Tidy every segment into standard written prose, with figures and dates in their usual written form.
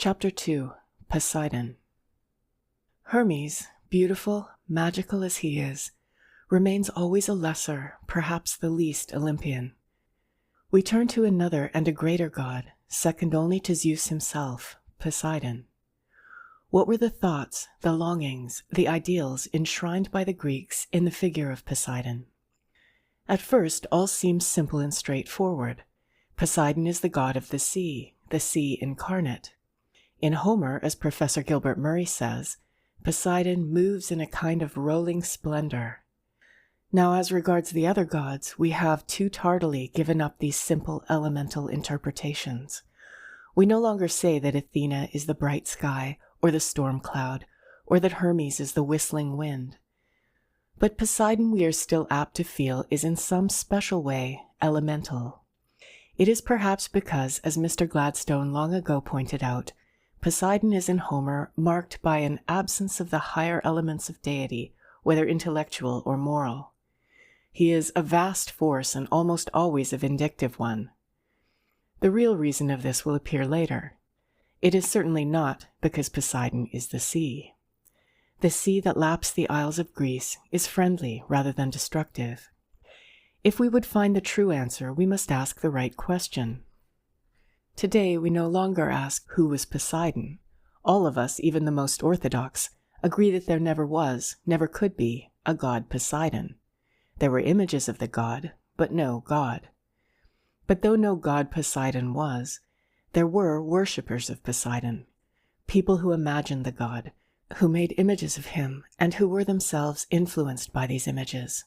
Chapter 2. Poseidon. Hermes, beautiful, magical as he is, remains always a lesser, perhaps the least Olympian. We turn to another and a greater god, second only to Zeus himself, Poseidon. What were the thoughts, the longings, the ideals enshrined by the Greeks in the figure of Poseidon? At first, all seems simple and straightforward. Poseidon is the god of the sea incarnate. In Homer, as Professor Gilbert Murray says, Poseidon moves in a kind of rolling splendor. Now, as regards the other gods, we have too tardily given up these simple elemental interpretations. We no longer say that Athena is the bright sky, or the storm cloud, or that Hermes is the whistling wind. But Poseidon, we are still apt to feel, is in some special way elemental. It is perhaps because, as Mr. Gladstone long ago pointed out, Poseidon is in Homer marked by an absence of the higher elements of deity, whether intellectual or moral. He is a vast force and almost always a vindictive one. The real reason of this will appear later. It is certainly not because Poseidon is the sea. The sea that laps the isles of Greece is friendly rather than destructive. If we would find the true answer, we must ask the right question. Today, we no longer ask who was Poseidon. All of us, even the most orthodox, agree that there never was, never could be, a god Poseidon. There were images of the god, but no god. But though no god Poseidon was, there were worshippers of Poseidon, people who imagined the god, who made images of him, and who were themselves influenced by these images.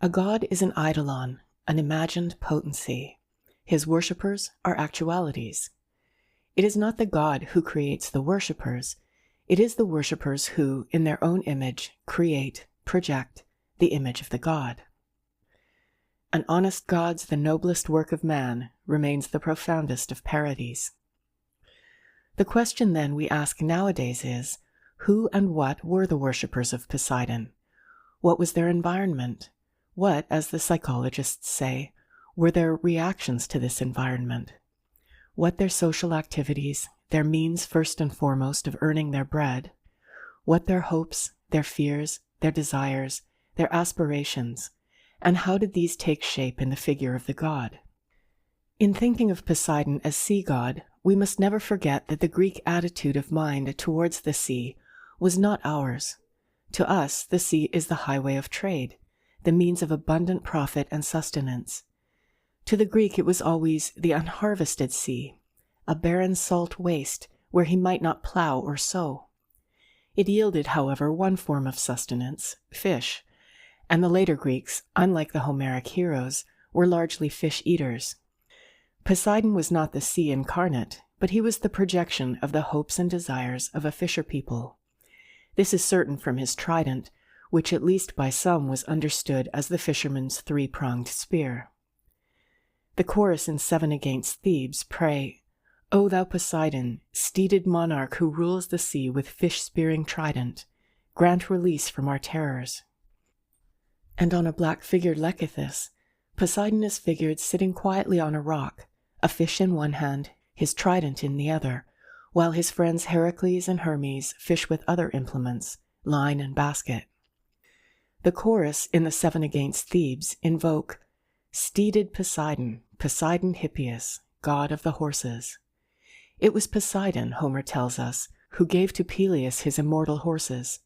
A god is an eidolon, an imagined potency. His worshippers are actualities. It is not the god who creates the worshippers. It is the worshippers who, in their own image, create, project, the image of the god. An honest god's the noblest work of man remains the profoundest of parodies. The question then we ask nowadays is, who and what were the worshippers of Poseidon? What was their environment? What, as the psychologists say, were their reactions to this environment? What their social activities, their means first and foremost of earning their bread? What their hopes, their fears, their desires, their aspirations, and how did these take shape in the figure of the god? In thinking of Poseidon as sea god, we must never forget that the Greek attitude of mind towards the sea was not ours. To us, the sea is the highway of trade, the means of abundant profit and sustenance. To the Greek it was always the unharvested sea, a barren salt waste where he might not plow or sow. It yielded, however, one form of sustenance, fish, and the later Greeks, unlike the Homeric heroes, were largely fish-eaters. Poseidon was not the sea incarnate, but he was the projection of the hopes and desires of a fisher people. This is certain from his trident, which at least by some was understood as the fisherman's three-pronged spear. The chorus in 7 Against Thebes pray, "O thou Poseidon, steeded monarch who rules the sea with fish-spearing trident, grant release from our terrors." And on a black-figured lekythus, Poseidon is figured sitting quietly on a rock, a fish in one hand, his trident in the other, while his friends Heracles and Hermes fish with other implements, line and basket. The chorus in the 7 Against Thebes invoke, "Steeded Poseidon, Poseidon Hippias, god of the horses." It was Poseidon, Homer tells us, who gave to Peleus his immortal horses.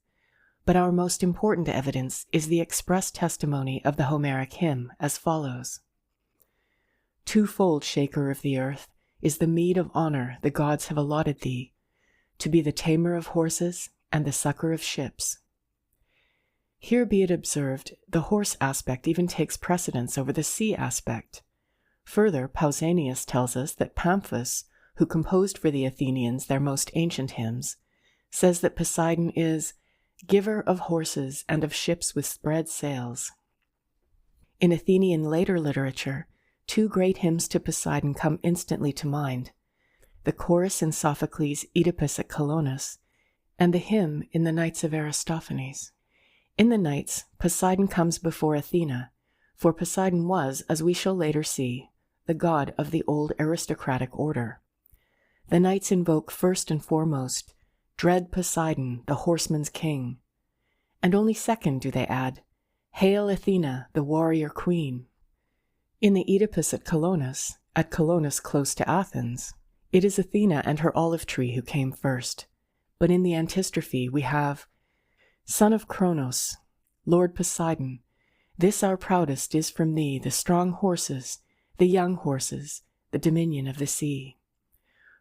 But our most important evidence is the express testimony of the Homeric hymn as follows. "Twofold shaker of the earth is the meed of honor the gods have allotted thee, to be the tamer of horses and the succor of ships." Here be it observed, the horse aspect even takes precedence over the sea aspect. Further, Pausanias tells us that Pamphus, who composed for the Athenians their most ancient hymns, says that Poseidon is giver of horses and of ships with spread sails. In Athenian later literature, 2 great hymns to Poseidon come instantly to mind, the chorus in Sophocles' Oedipus at Colonus, and the hymn in the Nights of Aristophanes. In the Nights, Poseidon comes before Athena, for Poseidon was, as we shall later see, the god of the old aristocratic order. the knights invoke first and foremost, dread Poseidon, the horseman's king. And only second do they add, hail Athena, the warrior queen. In the Oedipus at Colonus close to Athens, it is Athena and her olive tree who came first. But in the antistrophe we have, son of Cronos, Lord Poseidon, this our proudest is from thee the strong horses, the young horses, the dominion of the sea.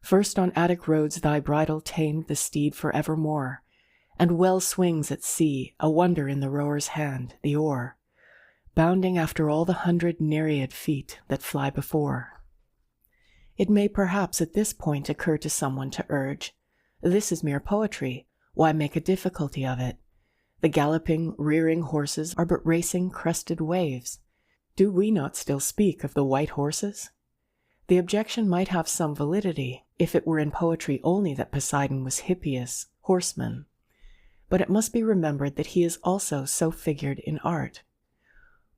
First on Attic roads thy bridle tamed the steed for evermore, and well swings at sea, a wonder in the rower's hand, the oar, bounding after all the 100 Nereid feet that fly before. It may perhaps at this point occur to someone to urge, this is mere poetry, why make a difficulty of it? The galloping, rearing horses are but racing, crested waves. Do we not still speak of the white horses? The objection might have some validity if it were in poetry only that Poseidon was Hippias, horseman. But it must be remembered that he is also so figured in art.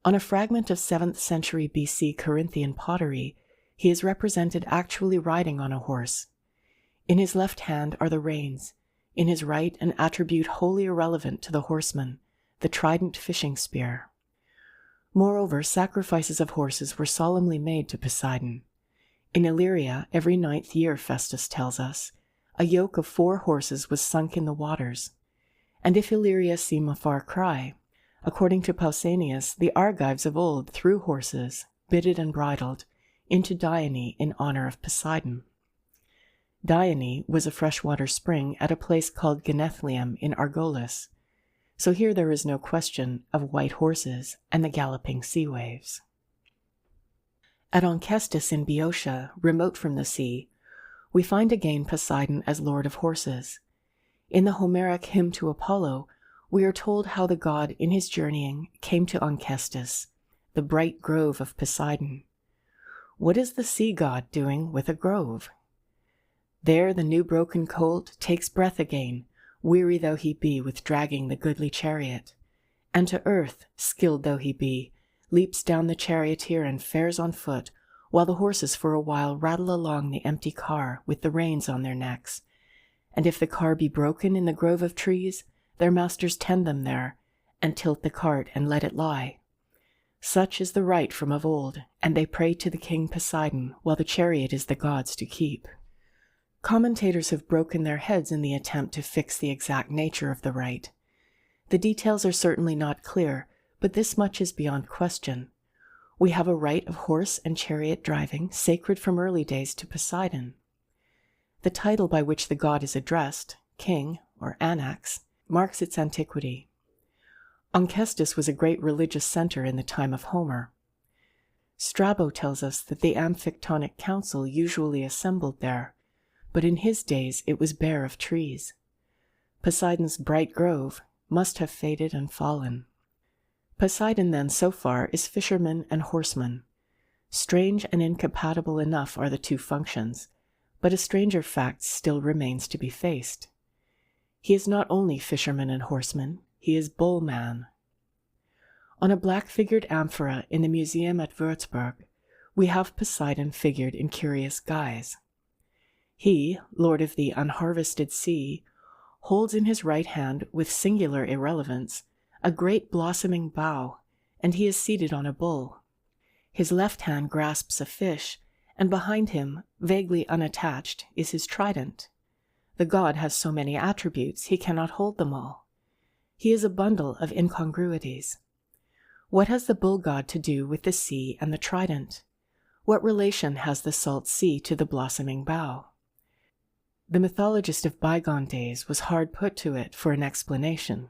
On a fragment of 7th century BC Corinthian pottery, he is represented actually riding on a horse. In his left hand are the reins, in his right an attribute wholly irrelevant to the horseman, the trident fishing spear. Moreover, sacrifices of horses were solemnly made to Poseidon. In Illyria, every 9th year, Festus tells us, a yoke of 4 horses was sunk in the waters. And if Illyria seem a far cry, according to Pausanias, the Argives of old threw horses, bitted and bridled, into Dione in honor of Poseidon. Dione was a freshwater spring at a place called Genethlium in Argolis, so here there is no question of white horses and the galloping sea waves. At Onchestus in Boeotia, remote from the sea, we find again Poseidon as lord of horses. In the Homeric hymn to Apollo, we are told how the god in his journeying came to Onchestus, the bright grove of Poseidon. What is the sea god doing with a grove? There the new broken colt takes breath again, weary though he be with dragging the goodly chariot, and to earth, skilled though he be, leaps down the charioteer and fares on foot, while the horses for a while rattle along the empty car with the reins on their necks. And if the car be broken in the grove of trees, their masters tend them there, and tilt the cart and let it lie. Such is the rite from of old, and they pray to the king Poseidon, while the chariot is the god's to keep. Commentators have broken their heads in the attempt to fix the exact nature of the rite. The details are certainly not clear, but this much is beyond question. We have a rite of horse and chariot driving sacred from early days to Poseidon. The title by which the god is addressed, king or anax, marks its antiquity. Onchestus was a great religious center in the time of Homer. Strabo tells us that the Amphictonic Council usually assembled there, but in his days it was bare of trees. Poseidon's bright grove must have faded and fallen. Poseidon then so far is fisherman and horseman. Strange and incompatible enough are the two functions, but a stranger fact still remains to be faced. He is not only fisherman and horseman, he is bull-man. On a black-figured amphora in the museum at Würzburg, we have Poseidon figured in curious guise. He, lord of the unharvested sea, holds in his right hand, with singular irrelevance, a great blossoming bough, and he is seated on a bull. His left hand grasps a fish, and behind him, vaguely unattached, is his trident. The god has so many attributes, he cannot hold them all. He is a bundle of incongruities. What has the bull god to do with the sea and the trident? What relation has the salt sea to the blossoming bough? The mythologist of bygone days was hard put to it for an explanation.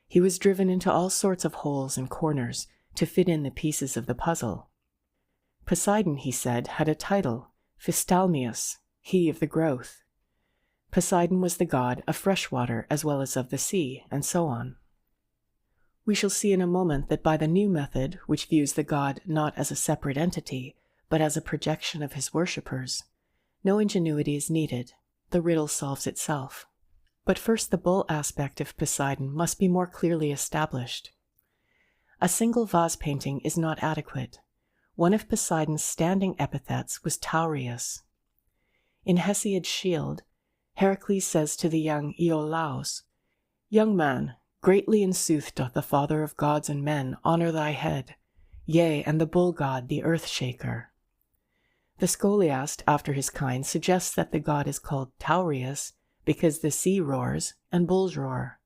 He was driven into all sorts of holes and corners to fit in the pieces of the puzzle. Poseidon, he said, had a title, Phisthalmius, he of the growth. Poseidon was the god of fresh water as well as of the sea, and so on. We shall see in a moment that by the new method, which views the god not as a separate entity, but as a projection of his worshippers, no ingenuity is needed. The riddle solves itself. But first the bull aspect of Poseidon must be more clearly established. A single vase painting is not adequate. One of Poseidon's standing epithets was Taurius. In Hesiod's Shield, Heracles says to the young Iolaus, "Young man, greatly in sooth doth the Father of gods and men honor thy head, yea, and the bull god, the earth-shaker." The scholiast, after his kind, suggests that the god is called Taurius because the sea roars and bulls roar.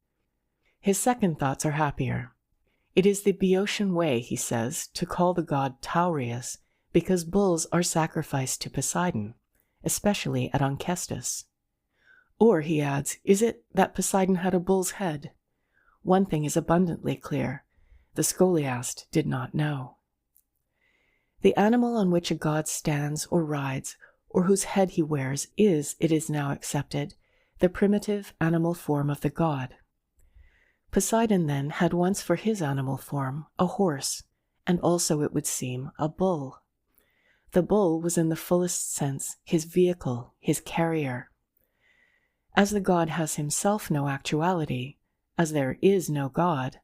His second thoughts are happier. It is the Boeotian way, he says, to call the god Taurius because bulls are sacrificed to Poseidon, especially at Onchestus. Or, he adds, is it that Poseidon had a bull's head? One thing is abundantly clear. The scholiast did not know. The animal on which a god stands or rides, or whose head he wears, is, it is now accepted, the primitive animal form of the god. Poseidon, then, had once for his animal form a horse, and also, it would seem, a bull. The bull was in the fullest sense his vehicle, his carrier. As the god has himself no actuality, as there is no god,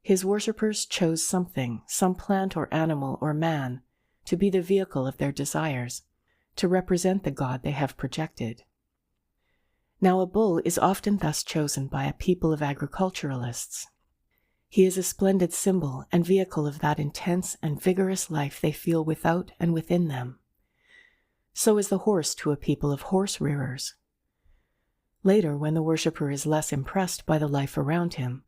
his worshippers chose something, some plant or animal or man, to be the vehicle of their desires, to represent the god they have projected. Now a bull is often thus chosen by a people of agriculturalists. He is a splendid symbol and vehicle of that intense and vigorous life they feel without and within them. So is the horse to a people of horse-rearers. Later, when the worshipper is less impressed by the life around him,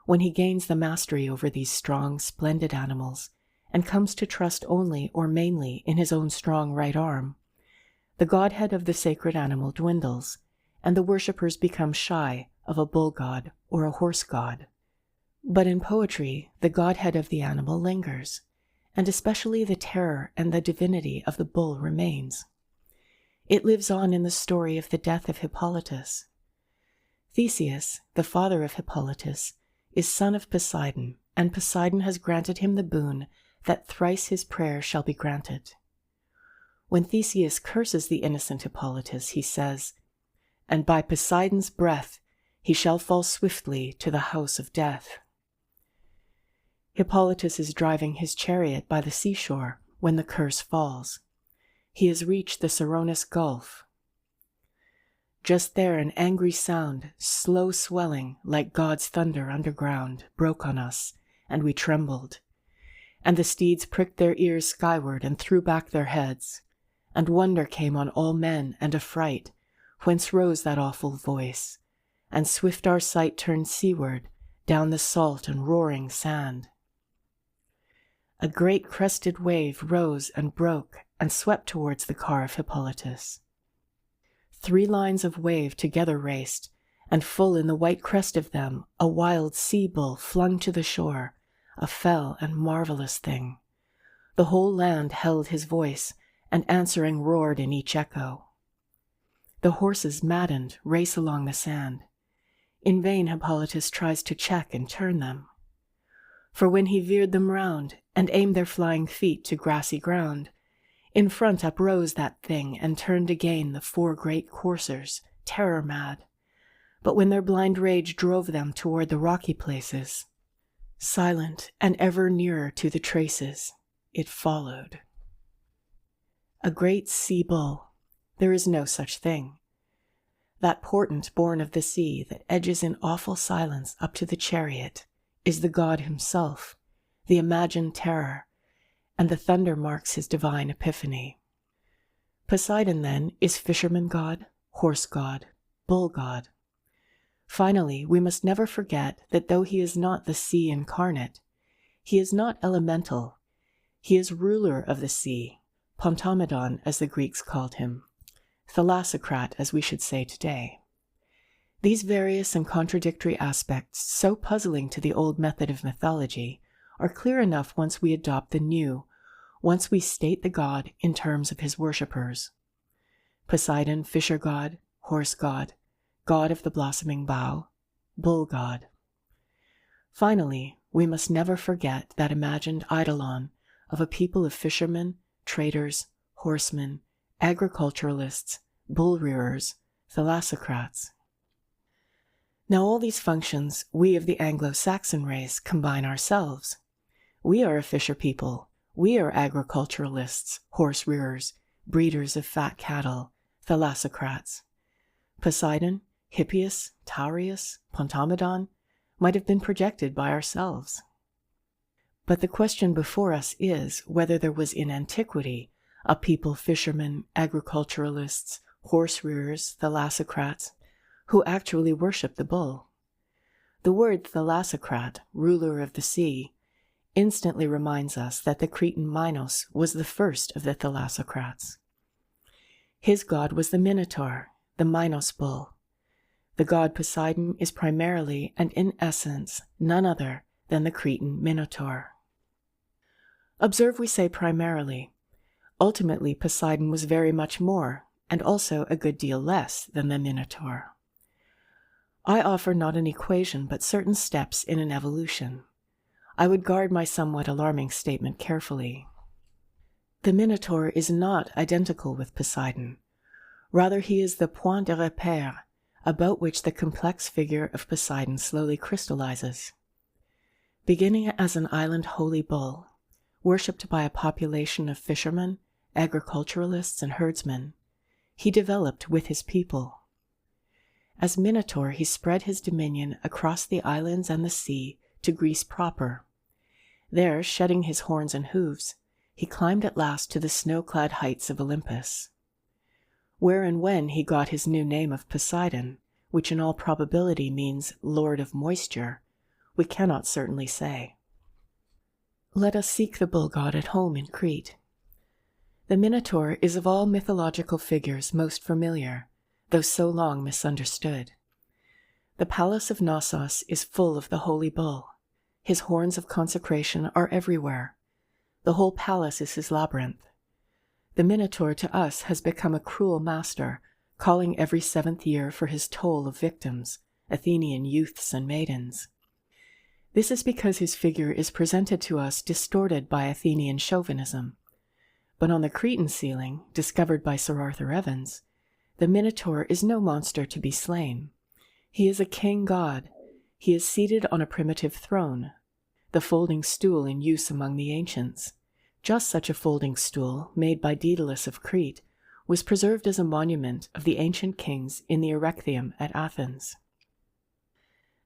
when he gains the mastery over these strong, splendid animals, and comes to trust only or mainly in his own strong right arm, the godhead of the sacred animal dwindles, and the worshippers become shy of a bull god or a horse god. But in poetry, the godhead of the animal lingers, and especially the terror and the divinity of the bull remains. It lives on in the story of the death of Hippolytus. Theseus, the father of Hippolytus, is son of Poseidon, and Poseidon has granted him the boon that thrice his prayer shall be granted. When Theseus curses the innocent Hippolytus, he says, "And by Poseidon's breath he shall fall swiftly to the house of death." Hippolytus is driving his chariot by the seashore when the curse falls. He has reached the Coronis Gulf. Just there an angry sound, slow swelling like God's thunder underground, broke on us, and we trembled. And the steeds pricked their ears skyward and threw back their heads. And wonder came on all men, and affright, whence rose that awful voice. And swift our sight turned seaward, down the salt and roaring sand. A great crested wave rose and broke and swept towards the car of Hippolytus. 3 lines of wave together raced, and full in the white crest of them a wild sea-bull flung to the shore, a fell and marvelous thing. The whole land held his voice, and answering roared in each echo. The horses, maddened, race along the sand. In vain Hippolytus tries to check and turn them. For when he veered them round, and aimed their flying feet to grassy ground, in front uprose that thing, and turned again the 4 great coursers, terror-mad. But when their blind rage drove them toward the rocky places, silent and ever nearer to the traces, it followed. A great sea-bull. There is no such thing. That portent born of the sea that edges in awful silence up to the chariot is the god himself, the imagined terror, and the thunder marks his divine epiphany. Poseidon, then, is fisherman god, horse god, bull god. Finally, we must never forget that though he is not the sea incarnate, he is not elemental. He is ruler of the sea, Pontomedon as the Greeks called him, thalassocrat as we should say today. These various and contradictory aspects, so puzzling to the old method of mythology, are clear enough once we adopt the new, once we state the god in terms of his worshippers. Poseidon, fisher god, horse god, god of the blossoming bough, bull god. Finally, we must never forget that imagined eidolon of a people of fishermen, traders, horsemen, agriculturalists, bull-rearers, thalassocrats. Now all these functions we of the Anglo-Saxon race combine ourselves. We are a fisher people, we are agriculturalists, horse-rearers, breeders of fat cattle, thalassocrats. Poseidon, Hippias, Taurius, Pontomedon might have been projected by ourselves. But the question before us is whether there was in antiquity a people fishermen, agriculturalists, horse-rearers, thalassocrats, who actually worshipped the bull. The word thalassocrat, ruler of the sea, instantly reminds us that the Cretan Minos was the first of the thalassocrats. His god was the Minotaur, the Minos bull. The god Poseidon is primarily and in essence none other than the Cretan Minotaur. Observe we say primarily. Ultimately, Poseidon was very much more, and also a good deal less, than the Minotaur. I offer not an equation, but certain steps in an evolution. I would guard my somewhat alarming statement carefully. The Minotaur is not identical with Poseidon. Rather, he is the point de repère about which the complex figure of Poseidon slowly crystallizes. Beginning as an island holy bull, worshipped by a population of fishermen, agriculturalists, and herdsmen, he developed with his people. As Minotaur, he spread his dominion across the islands and the sea to Greece proper. There, shedding his horns and hooves, he climbed at last to the snow-clad heights of Olympus. Where and when he got his new name of Poseidon, which in all probability means Lord of Moisture, we cannot certainly say. Let us seek the bull god at home in Crete. The Minotaur is of all mythological figures most familiar, though so long misunderstood. The palace of Knossos is full of the holy bull. His horns of consecration are everywhere. The whole palace is his labyrinth. The Minotaur to us has become a cruel master, calling every 7th year for his toll of victims, Athenian youths and maidens. This is because his figure is presented to us distorted by Athenian chauvinism. But on the Cretan ceiling, discovered by Sir Arthur Evans, the Minotaur is no monster to be slain. He is a king god. He is seated on a primitive throne, the folding stool in use among the ancients. Just such a folding stool, made by Daedalus of Crete, was preserved as a monument of the ancient kings in the Erechtheum at Athens.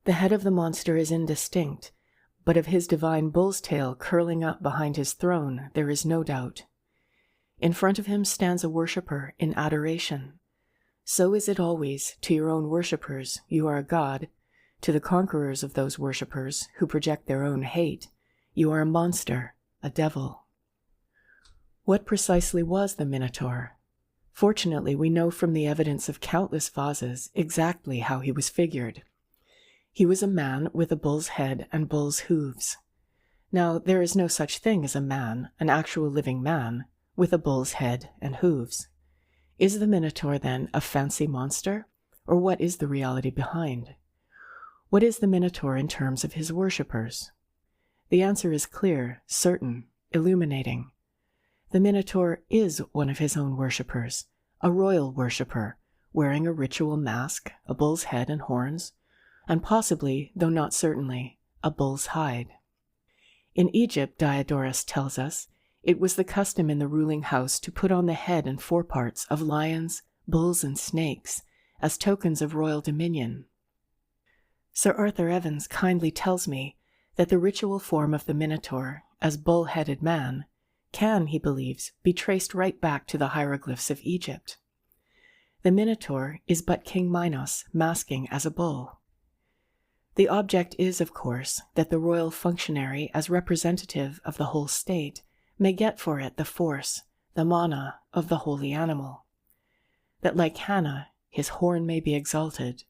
The head of the monster is indistinct, but of his divine bull's tail curling up behind his throne there is no doubt. In front of him stands a worshipper in adoration. So is it always. To your own worshippers you are a god. To the conquerors of those worshippers, who project their own hate, you are a monster, a devil. What precisely was the Minotaur? Fortunately, we know from the evidence of countless vases exactly how he was figured. He was a man with a bull's head and bull's hooves. Now, there is no such thing as a man, an actual living man, with a bull's head and hooves. Is the Minotaur, then, a fancy monster? Or what is the reality behind? What is the Minotaur in terms of his worshippers? The answer is clear, certain, illuminating. The Minotaur is one of his own worshippers, a royal worshipper, wearing a ritual mask, a bull's head and horns, and possibly, though not certainly, a bull's hide. In Egypt, Diodorus tells us, it was the custom in the ruling house to put on the head and foreparts of lions, bulls, and snakes as tokens of royal dominion. Sir Arthur Evans kindly tells me that the ritual form of the Minotaur, as bull-headed man, can, he believes, be traced right back to the hieroglyphs of Egypt. The Minotaur is but King Minos masking as a bull. The object is, of course, that the royal functionary, as representative of the whole state, may get for it the force, the mana, of the holy animal. That, like Hannah, his horn may be exalted.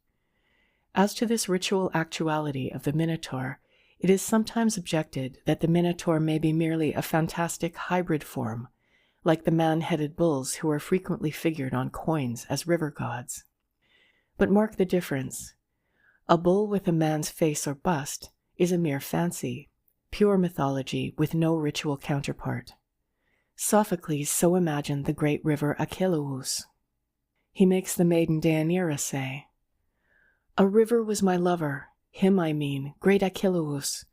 As to this ritual actuality of the Minotaur, it is sometimes objected that the Minotaur may be merely a fantastic hybrid form, like the man-headed bulls who are frequently figured on coins as river gods. But mark the difference. A bull with a man's face or bust is a mere fancy, pure mythology with no ritual counterpart. Sophocles so imagined the great river Achelous. He makes the maiden Deianira say, "A river was my lover, him I mean, great Achelous,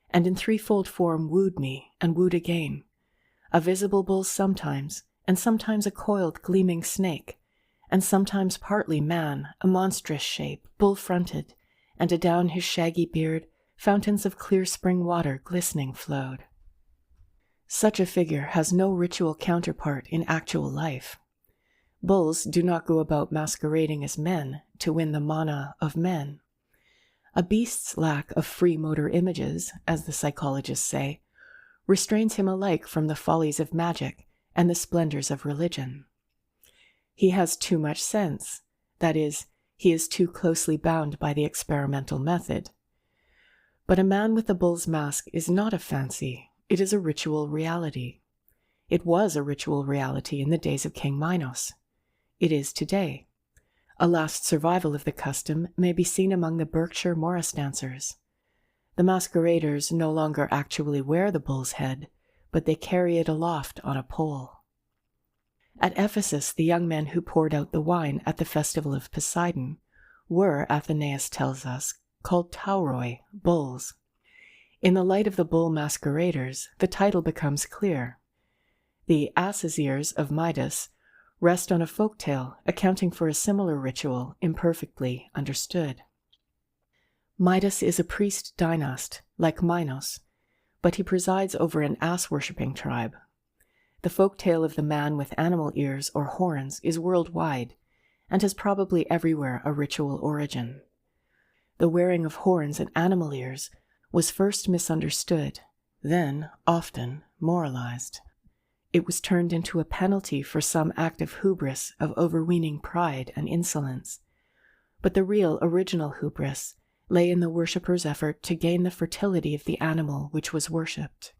and in threefold form wooed me, and wooed again. A visible bull sometimes, and sometimes a coiled gleaming snake, and sometimes partly man, a monstrous shape, bull-fronted, and adown his shaggy beard fountains of clear spring water glistening flowed. Such a figure has no ritual counterpart in actual life. Bulls do not go about masquerading as men to win the mana of men. A beast's lack of free motor images, as the psychologists say, restrains him alike from the follies of magic and the splendors of religion. He has too much sense, that is, he is too closely bound by the experimental method. But a man with a bull's mask is not a fancy, it is a ritual reality. It was a ritual reality in the days of King Minos. It is today. A last survival of the custom may be seen among the Berkshire Morris dancers. The masqueraders no longer actually wear the bull's head, but they carry it aloft on a pole. At Ephesus, the young men who poured out the wine at the festival of Poseidon were, Athenaeus tells us, called tauroi, bulls. In the light of the bull masqueraders, the title becomes clear. The ass's ears of Midas rest on a folk tale accounting for a similar ritual imperfectly understood. Midas is a priest dynast, like Minos, but he presides over an ass-worshipping tribe. The folk tale of the man with animal ears or horns is worldwide, and has probably everywhere a ritual origin. The wearing of horns and animal ears was first misunderstood, then, often, moralized. It was turned into a penalty for some act of hubris, of overweening pride and insolence. But the real, original hubris lay in the worshipper's effort to gain the fertility of the animal which was worshipped.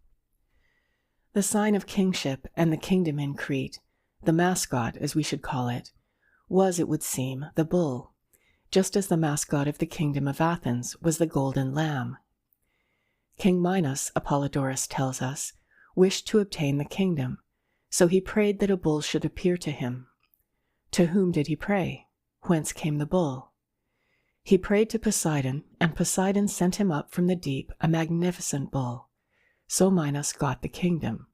The sign of kingship and the kingdom in Crete, the mascot, as we should call it, was, it would seem, the bull, just as the mascot of the kingdom of Athens was the golden lamb. King Minos, Apollodorus tells us, wished to obtain the kingdom, so he prayed that a bull should appear to him. To whom did he pray? Whence came the bull? He prayed to Poseidon, and Poseidon sent him up from the deep a magnificent bull. So Minos got the kingdom.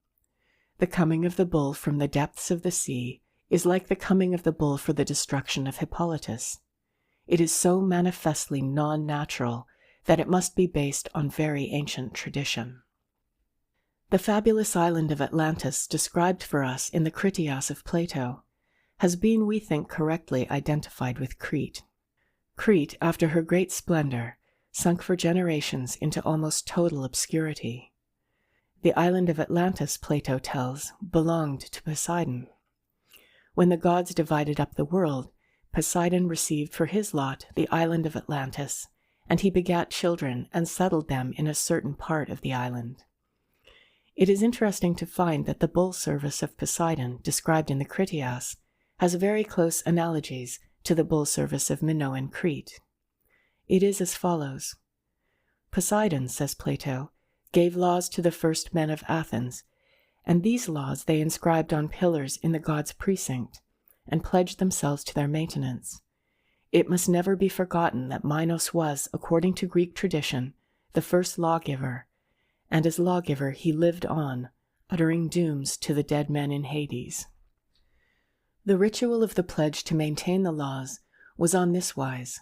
The coming of the bull from the depths of the sea is like the coming of the bull for the destruction of Hippolytus. It is so manifestly non-natural that it must be based on very ancient tradition. The fabulous island of Atlantis, described for us in the Critias of Plato, has been, we think, correctly identified with Crete. Crete, after her great splendor, sunk for generations into almost total obscurity. The island of Atlantis, Plato tells, belonged to Poseidon. When the gods divided up the world, Poseidon received for his lot the island of Atlantis, and he begat children and settled them in a certain part of the island. It is interesting to find that the bull service of Poseidon, described in the Critias, has very close analogies to the bull service of Minoan Crete. It is as follows. Poseidon, says Plato, gave laws to the first men of Athens, and these laws they inscribed on pillars in the god's precinct, and pledged themselves to their maintenance. It must never be forgotten that Minos was, according to Greek tradition, the first lawgiver, and as lawgiver he lived on, uttering dooms to the dead men in Hades. The ritual of the pledge to maintain the laws was on this wise.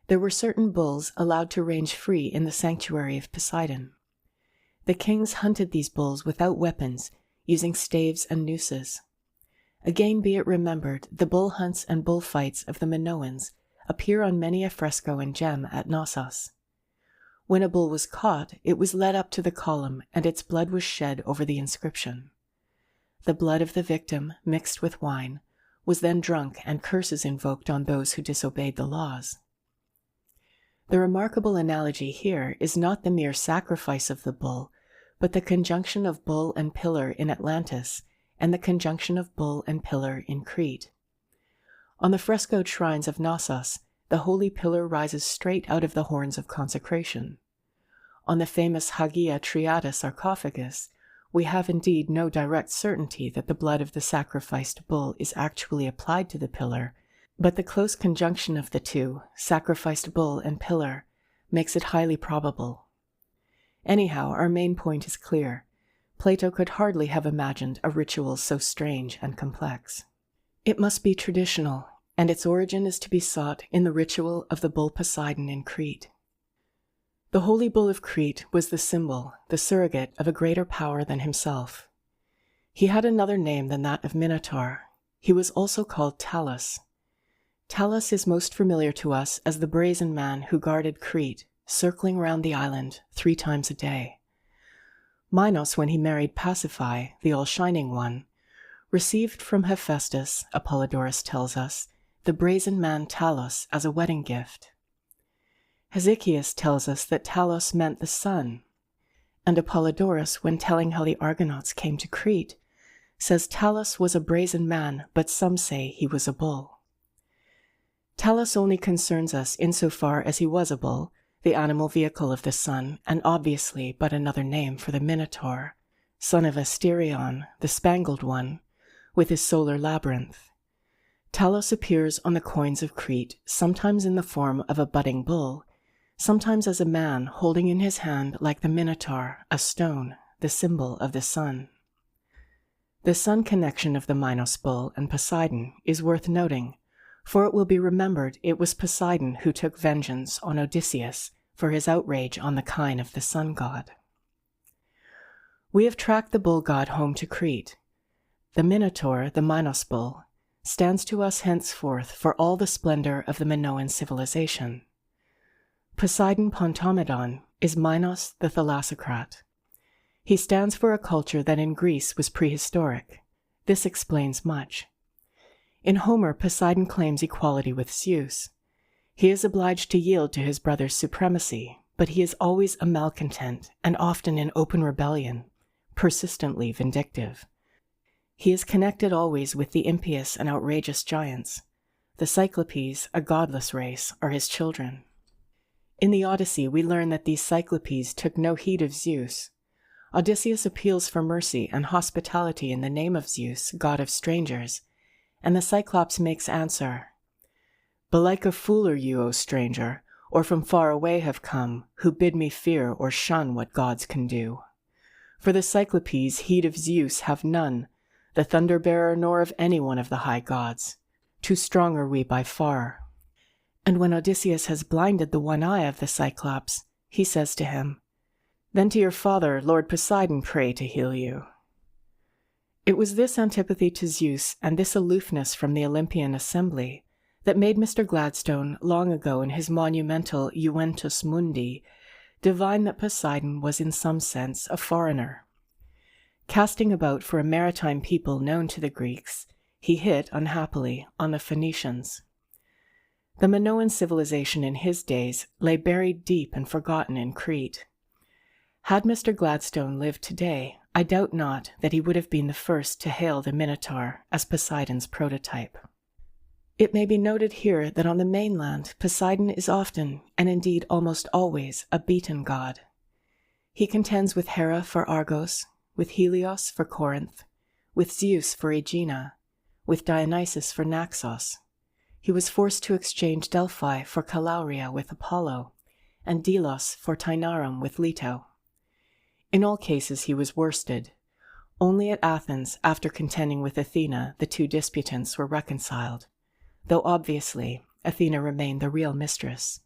There were certain bulls allowed to range free in the sanctuary of Poseidon. The kings hunted these bulls without weapons, using staves and nooses. Again be it remembered, the bull hunts and bullfights of the Minoans appear on many a fresco and gem at Knossos. When a bull was caught, it was led up to the column, and its blood was shed over the inscription. The blood of the victim, mixed with wine, was then drunk and curses invoked on those who disobeyed the laws. The remarkable analogy here is not the mere sacrifice of the bull, but the conjunction of bull and pillar in Atlantis and the conjunction of bull and pillar in Crete. On the frescoed shrines of Knossos, the holy pillar rises straight out of the horns of consecration. On the famous Hagia Triada sarcophagus, we have indeed no direct certainty that the blood of the sacrificed bull is actually applied to the pillar, but the close conjunction of the two, sacrificed bull and pillar, makes it highly probable. Anyhow, our main point is clear. Plato could hardly have imagined a ritual so strange and complex. It must be traditional, and its origin is to be sought in the ritual of the bull Poseidon in Crete. The holy bull of Crete was the symbol, the surrogate of a greater power than himself. He had another name than that of Minotaur. He was also called Talus. Talus is most familiar to us as the brazen man who guarded Crete, circling round the island 3 times a day. Minos, when he married Pasiphae, the all-shining one, received from Hephaestus, Apollodorus tells us, the brazen man Talus as a wedding gift. Hesychius tells us that Talos meant the sun, and Apollodorus, when telling how the Argonauts came to Crete, says Talus was a brazen man, but some say he was a bull. Talus only concerns us insofar as he was a bull, the animal vehicle of the sun, and obviously but another name for the Minotaur, son of Asterion, the Spangled One, with his solar labyrinth. Talus appears on the coins of Crete, sometimes in the form of a budding bull, sometimes as a man holding in his hand, like the Minotaur, a stone, the symbol of the sun. The sun connection of the Minos bull and Poseidon is worth noting, for it will be remembered it was Poseidon who took vengeance on Odysseus for his outrage on the kine of the sun god. We have tracked the bull god home to Crete. The Minotaur, the Minos bull, stands to us henceforth for all the splendor of the Minoan civilization. Poseidon Pontomedon is Minos the thalassocrat. He stands for a culture that in Greece was prehistoric. This explains much. In Homer, Poseidon claims equality with Zeus. He is obliged to yield to his brother's supremacy, but he is always a malcontent and often in open rebellion, persistently vindictive. He is connected always with the impious and outrageous giants. The Cyclopes, a godless race, are his children. In the Odyssey, we learn that these Cyclopes took no heed of Zeus. Odysseus appeals for mercy and hospitality in the name of Zeus, god of strangers, and the Cyclops makes answer, "Belike a fool are you, O stranger, or from far away have come, who bid me fear or shun what gods can do. For the Cyclopes heed of Zeus have none, the thunder-bearer nor of any one of the high gods. Too strong are we by far." And when Odysseus has blinded the one eye of the Cyclops, he says to him, "Then to your father, Lord Poseidon, pray to heal you." It was this antipathy to Zeus and this aloofness from the Olympian assembly that made Mr. Gladstone long ago in his monumental Juventus Mundi divine that Poseidon was in some sense a foreigner. Casting about for a maritime people known to the Greeks, he hit, unhappily, on the Phoenicians. The Minoan civilization in his days lay buried deep and forgotten in Crete. Had Mr. Gladstone lived today, I doubt not that he would have been the first to hail the Minotaur as Poseidon's prototype. It may be noted here that on the mainland, Poseidon is often, and indeed almost always, a beaten god. He contends with Hera for Argos, with Helios for Corinth, with Zeus for Aegina, with Dionysus for Naxos. He was forced to exchange Delphi for Calauria with Apollo, and Delos for Tainarum with Leto. In all cases he was worsted. Only at Athens, after contending with Athena, the 2 disputants were reconciled, though obviously Athena remained the real mistress.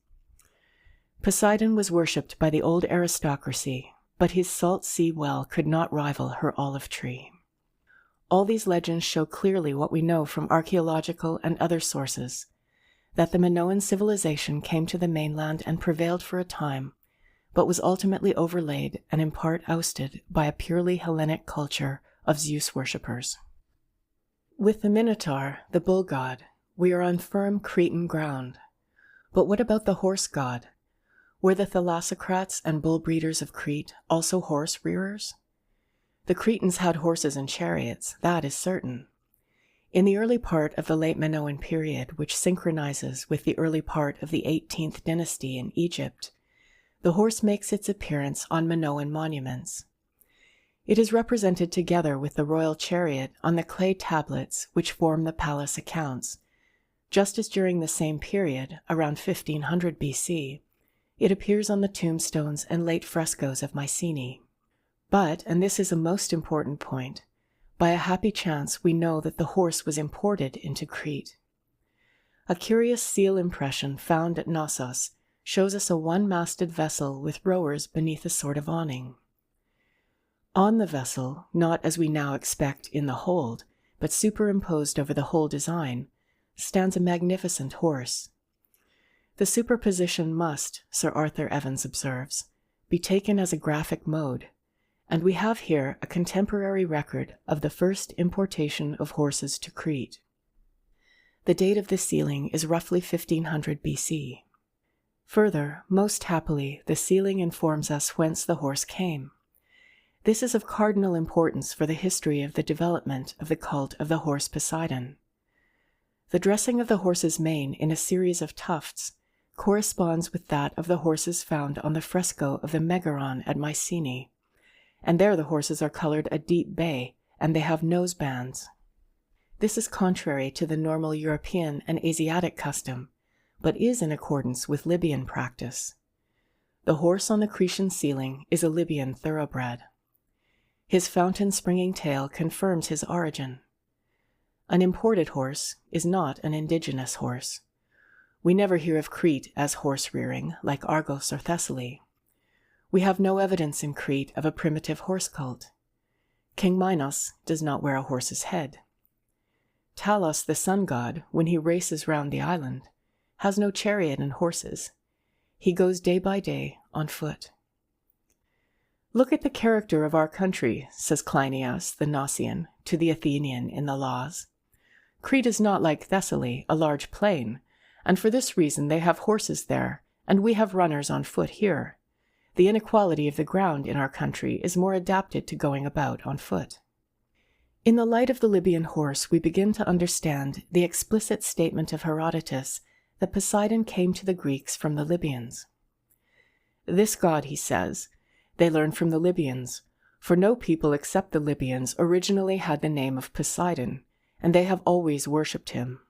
Poseidon was worshipped by the old aristocracy, but his salt sea well could not rival her olive tree. All these legends show clearly what we know from archaeological and other sources, that the Minoan civilization came to the mainland and prevailed for a time, but was ultimately overlaid and in part ousted by a purely Hellenic culture of Zeus worshippers. With the Minotaur, the bull god, we are on firm Cretan ground. But what about the horse god? Were the thalassocrats and bull breeders of Crete also horse rearers? The Cretans had horses and chariots, that is certain. In the early part of the late Minoan period, which synchronizes with the early part of the 18th dynasty in Egypt, the horse makes its appearance on Minoan monuments. It is represented together with the royal chariot on the clay tablets which form the palace accounts, just as during the same period, around 1500 BC, it appears on the tombstones and late frescoes of Mycenae. But, and this is a most important point, By a happy chance, we know that the horse was imported into Crete. A curious seal impression found at Knossos shows us a one-masted vessel with rowers beneath a sort of awning. On the vessel, not as we now expect in the hold, but superimposed over the whole design, stands a magnificent horse. The superposition must, Sir Arthur Evans observes, be taken as a graphic mode, and we have here a contemporary record of the first importation of horses to Crete. The date of the sealing is roughly 1500 BC. Further, most happily, the sealing informs us whence the horse came. This is of cardinal importance for the history of the development of the cult of the horse Poseidon. The dressing of the horse's mane in a series of tufts corresponds with that of the horses found on the fresco of the Megaron at Mycenae, and there the horses are colored a deep bay, and they have nose bands. This is contrary to the normal European and Asiatic custom, but is in accordance with Libyan practice. The horse on the Cretan sealing is a Libyan thoroughbred. His fountain-springing tail confirms his origin. An imported horse is not an indigenous horse. We never hear of Crete as horse-rearing, like Argos or Thessaly. We have no evidence in Crete of a primitive horse cult. King Minos does not wear a horse's head. Talos, the sun god, when he races round the island, has no chariot and horses. He goes day by day on foot. "Look at the character of our country," says Cleinias the Gnossian to the Athenian in the Laws. "Crete is not like Thessaly, a large plain, and for this reason they have horses there, and we have runners on foot here. The inequality of the ground in our country is more adapted to going about on foot." In the light of the Libyan horse, we begin to understand the explicit statement of Herodotus that Poseidon came to the Greeks from the Libyans. "This god," he says, "they learned from the Libyans, for no people except the Libyans originally had the name of Poseidon, and they have always worshipped him."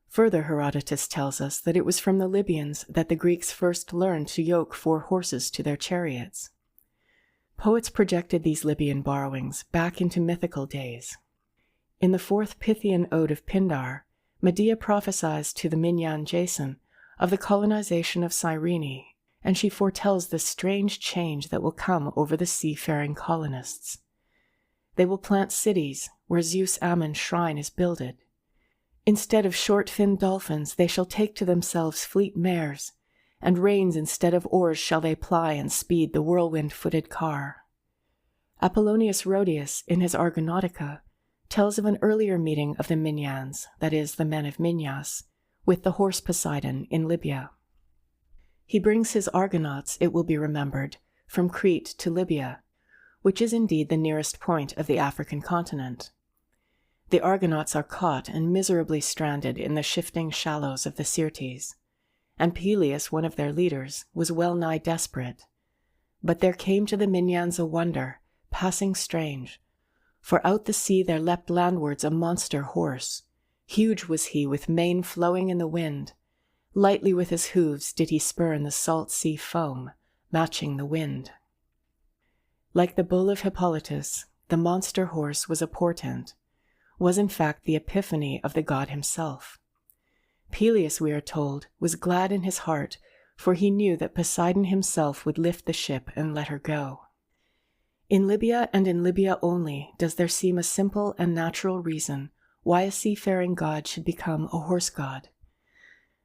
Further, Herodotus tells us that it was from the Libyans that the Greeks first learned to yoke 4 horses to their chariots. Poets projected these Libyan borrowings back into mythical days. In the 4th Pythian ode of Pindar, Medea prophesies to the Minyan Jason of the colonization of Cyrene, and she foretells the strange change that will come over the seafaring colonists. They will plant cities where Zeus Ammon's shrine is builded. Instead of short-finned dolphins, they shall take to themselves fleet mares, and reins instead of oars shall they ply and speed the whirlwind-footed car. Apollonius Rhodius, in his Argonautica, tells of an earlier meeting of the Minyans, that is, the men of Minyas, with the horse Poseidon in Libya. He brings his Argonauts, it will be remembered, from Crete to Libya, which is indeed the nearest point of the African continent. The Argonauts are caught and miserably stranded in the shifting shallows of the Syrtes, and Peleus, one of their leaders, was well nigh desperate. But there came to the Minyans a wonder, passing strange, for out the sea there leapt landwards a monster horse. Huge was he, with mane flowing in the wind. Lightly with his hooves did he spurn the salt sea foam, matching the wind. Like the bull of Hippolytus, the monster horse was a portent, was in fact the epiphany of the god himself. Peleus, we are told, was glad in his heart, for he knew that Poseidon himself would lift the ship and let her go. In Libya, and in Libya only, does there seem a simple and natural reason why a seafaring god should become a horse god.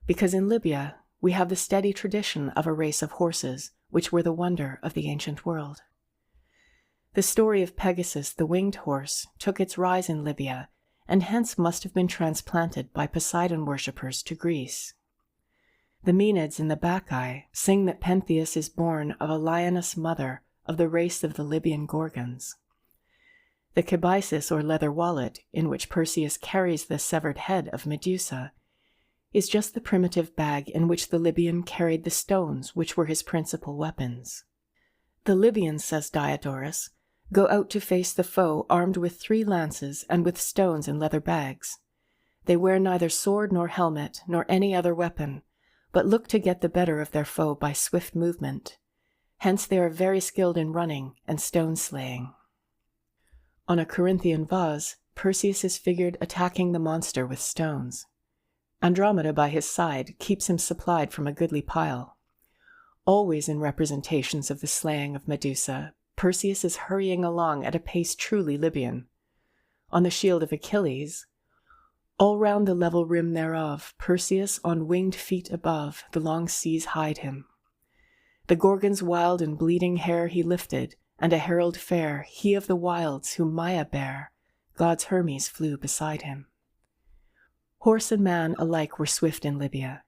Because in Libya we have the steady tradition of a race of horses, which were the wonder of the ancient world. The story of Pegasus, the winged horse, took its rise in Libya, and hence must have been transplanted by Poseidon worshippers to Greece. The Maenads in the Bacchae sing that Pentheus is born of a lioness mother of the race of the Libyan Gorgons. The Kibisis, or leather wallet, in which Perseus carries the severed head of Medusa, is just the primitive bag in which the Libyan carried the stones which were his principal weapons. The Libyans, says Diodorus, go out to face the foe armed with 3 lances and with stones in leather bags. They wear neither sword nor helmet nor any other weapon, but look to get the better of their foe by swift movement. Hence they are very skilled in running and stone slaying. On a Corinthian vase, Perseus is figured attacking the monster with stones. Andromeda by his side keeps him supplied from a goodly pile. Always in representations of the slaying of Medusa, Perseus is hurrying along at a pace truly Libyan. On the shield of Achilles, all round the level rim thereof, Perseus on winged feet above, the long seas hide him. The Gorgon's wild and bleeding hair he lifted, and a herald fair, he of the wilds, whom Maia bare, God's Hermes flew beside him. Horse and man alike were swift in Libya.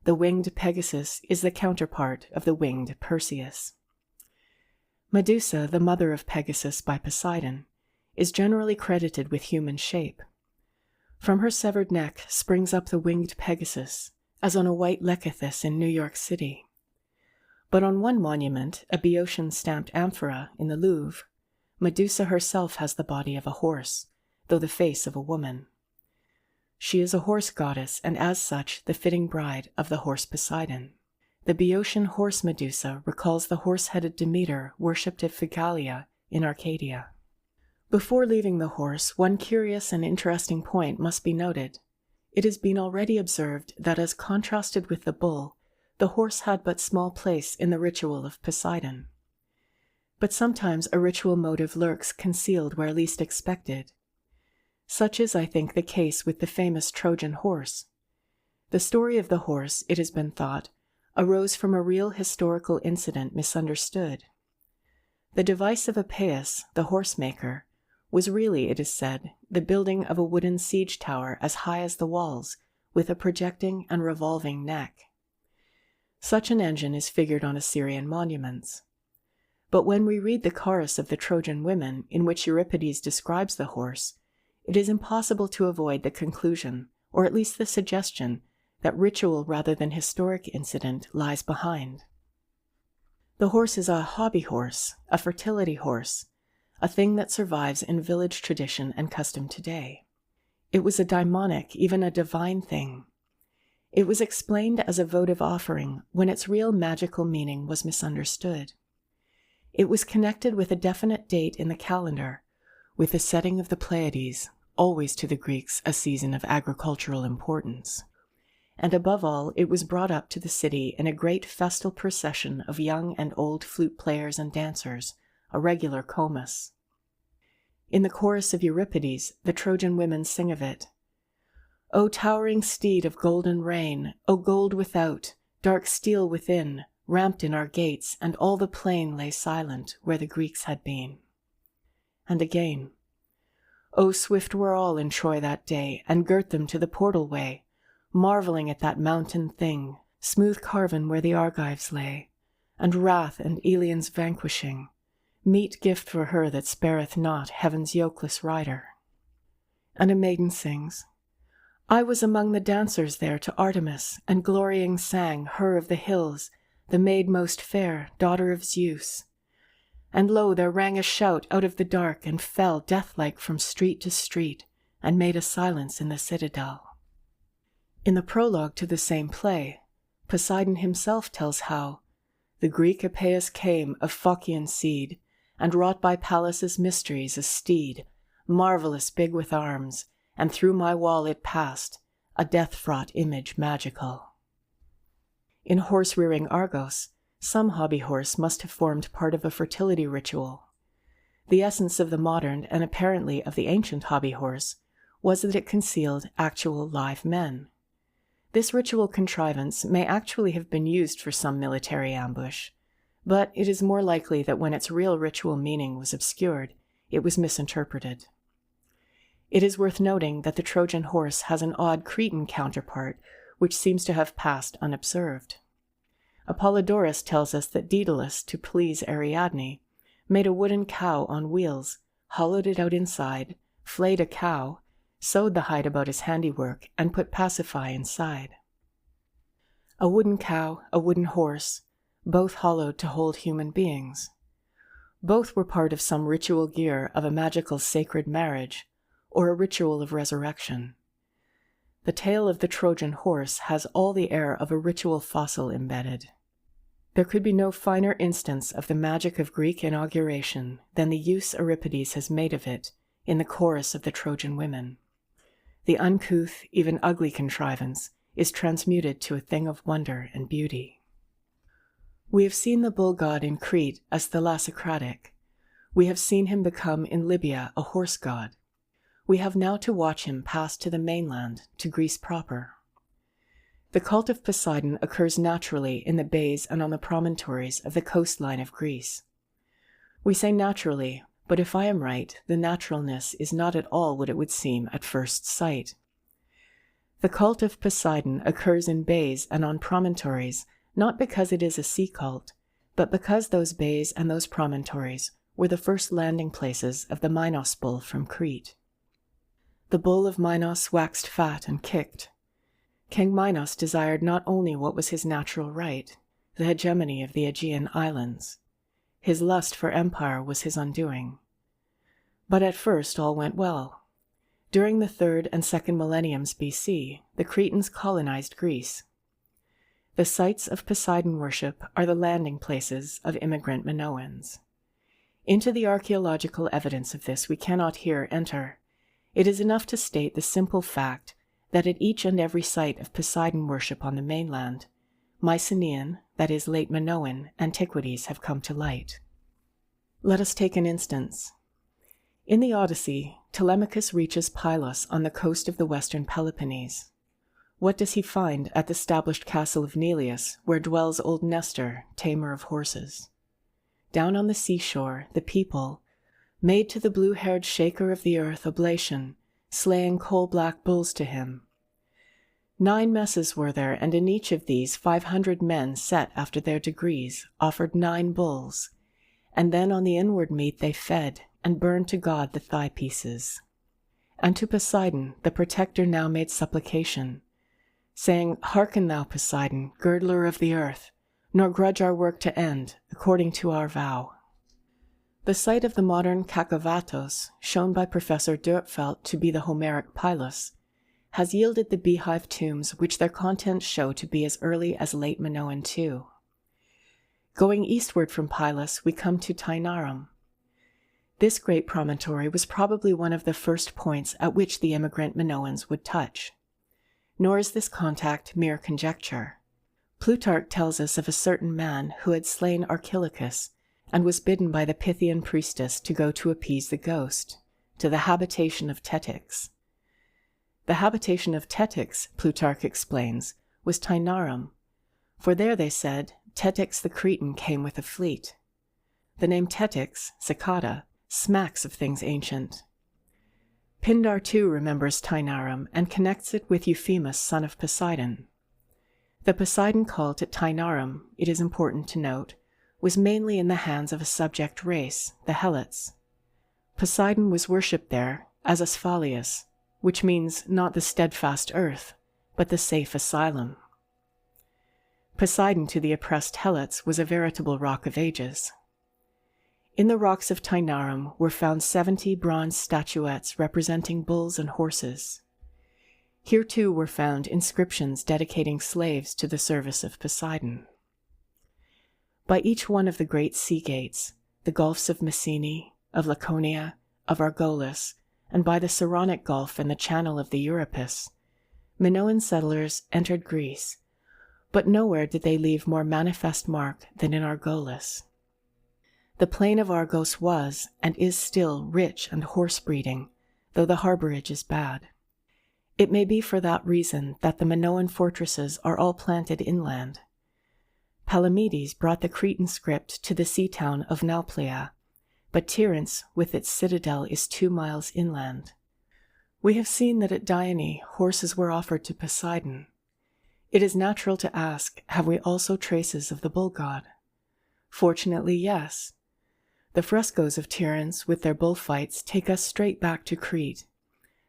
The winged Pegasus is the counterpart of the winged Perseus. Medusa, the mother of Pegasus by Poseidon, is generally credited with human shape. From her severed neck springs up the winged Pegasus, as on a white lekythus in New York City. But on one monument, a Boeotian-stamped amphora in the Louvre, Medusa herself has the body of a horse, though the face of a woman. She is a horse goddess, and as such, the fitting bride of the horse Poseidon. The Boeotian horse Medusa recalls the horse-headed Demeter worshipped at Phygalia in Arcadia. Before leaving the horse, one curious and interesting point must be noted. It has been already observed that as contrasted with the bull, the horse had but small place in the ritual of Poseidon. But sometimes a ritual motive lurks concealed where least expected. Such is, I think, the case with the famous Trojan horse. The story of the horse, it has been thought, arose from a real historical incident misunderstood. The device of Epeius, the horsemaker, was really, it is said, the building of a wooden siege tower as high as the walls, with a projecting and revolving neck. Such an engine is figured on Assyrian monuments. But when we read the chorus of the Trojan women, in which Euripides describes the horse, it is impossible to avoid the conclusion, or at least the suggestion, that ritual rather than historic incident lies behind. The horse is a hobby horse, a fertility horse, a thing that survives in village tradition and custom today. It was a daimonic, even a divine thing. It was explained as a votive offering when its real magical meaning was misunderstood. It was connected with a definite date in the calendar, with the setting of the Pleiades, always to the Greeks a season of agricultural importance. And above all, it was brought up to the city in a great festal procession of young and old flute players and dancers, a regular comus. In the chorus of Euripides, the Trojan women sing of it. O towering steed of golden rein, O gold without, dark steel within, ramped in our gates, and all the plain lay silent where the Greeks had been. And again, O swift were all in Troy that day, and girt them to the portal way, marvelling at that mountain thing, smooth carven where the Argives lay, and wrath and Elion's vanquishing, meet gift for her that spareth not heaven's yokeless rider. And a maiden sings, I was among the dancers there to Artemis, and glorying sang, her of the hills, the maid most fair, daughter of Zeus. And lo, there rang a shout out of the dark, and fell death-like from street to street, and made a silence in the citadel. In the prologue to the same play, Poseidon himself tells how the Greek Epeius came of Phocian seed, and wrought by Pallas' mysteries a steed, marvellous big with arms, and through my wall it passed, a death-fraught image magical. In horse-rearing Argos, some hobby horse must have formed part of a fertility ritual. The essence of the modern, and apparently of the ancient hobby horse, was that it concealed actual live men. This ritual contrivance may actually have been used for some military ambush, but it is more likely that when its real ritual meaning was obscured, it was misinterpreted. It is worth noting that the Trojan horse has an odd Cretan counterpart, which seems to have passed unobserved. Apollodorus tells us that Daedalus, to please Ariadne, made a wooden cow on wheels, hollowed it out inside, flayed a cow, sewed the hide about his handiwork, and put Pasiphae inside. A wooden cow, a wooden horse, both hollowed to hold human beings. Both were part of some ritual gear of a magical sacred marriage, or a ritual of resurrection. The tale of the Trojan horse has all the air of a ritual fossil embedded. There could be no finer instance of the magic of Greek inauguration than the use Euripides has made of it in the chorus of the Trojan women. The uncouth, even ugly contrivance is transmuted to a thing of wonder and beauty. We have seen the bull god in Crete as thalassocratic. We have seen him become in Libya a horse god. We have now to watch him pass to the mainland, to Greece proper. The cult of Poseidon occurs naturally in the bays and on the promontories of the coastline of Greece. We say naturally, but if I am right, the naturalness is not at all what it would seem at first sight. The cult of Poseidon occurs in bays and on promontories, not because it is a sea cult, but because those bays and those promontories were the first landing places of the Minos bull from Crete. The bull of Minos waxed fat and kicked. King Minos desired not only what was his natural right, the hegemony of the Aegean islands. His lust for empire was his undoing. But at first all went well. During the 3rd and 2nd millenniums BC, the Cretans colonized Greece. The sites of Poseidon worship are the landing places of immigrant Minoans. Into the archaeological evidence of this we cannot here enter. It is enough to state the simple fact that at each and every site of Poseidon worship on the mainland, Mycenaean, that is late Minoan, antiquities have come to light. Let us take an instance. In the Odyssey, Telemachus reaches Pylos on the coast of the western Peloponnese. What does he find at the established castle of Neleus, where dwells old Nestor, tamer of horses? Down on the seashore, the people made to the blue-haired shaker of the earth oblation, slaying coal-black bulls to him. 9 messes were there, and in each of these 500 men set after their degrees offered 9 bulls, and then on the inward meat they fed, and burned to God the thigh pieces. And to Poseidon the protector now made supplication, saying, Hearken thou, Poseidon, girdler of the earth, nor grudge our work to end, according to our vow. The site of the modern Kakavatos, shown by Professor Dörpfeld to be the Homeric Pylos, has yielded the beehive tombs which their contents show to be as early as late Minoan too. Going eastward from Pylos, we come to Tainarum. This great promontory was probably one of the first points at which the immigrant Minoans would touch. Nor is this contact mere conjecture. Plutarch tells us of a certain man who had slain Archilochus and was bidden by the Pythian priestess to go to appease the ghost, to the habitation of Tetix. The habitation of Tetix, Plutarch explains, was Tainarum, for there, they said, Tetix the Cretan came with a fleet. The name Tetix, cicada, smacks of things ancient. Pindar too remembers Tainarum and connects it with Euphemus, son of Poseidon. The Poseidon cult at Tainarum, it is important to note, was mainly in the hands of a subject race, the Helots. Poseidon was worshipped there as Asphalius, which means not the steadfast earth, but the safe asylum. Poseidon to the oppressed Helots was a veritable rock of ages. In the rocks of Tainarum were found 70 bronze statuettes representing bulls and horses. Here too were found inscriptions dedicating slaves to the service of Poseidon. By each one of the great sea gates, the gulfs of Messene, of Laconia, of Argolis, and by the Saronic Gulf and the channel of the Euripus, Minoan settlers entered Greece, but nowhere did they leave more manifest mark than in Argolis. The plain of Argos was, and is still, rich and horse-breeding, though the harborage is bad. It may be for that reason that the Minoan fortresses are all planted inland. Palamedes brought the Cretan script to the sea town of Nauplia, but Tiryns with its citadel is 2 miles inland. We have seen that at Dione horses were offered to Poseidon. It is natural to ask, have we also traces of the bull god? Fortunately, yes. The frescoes of Tiryns with their bullfights take us straight back to Crete.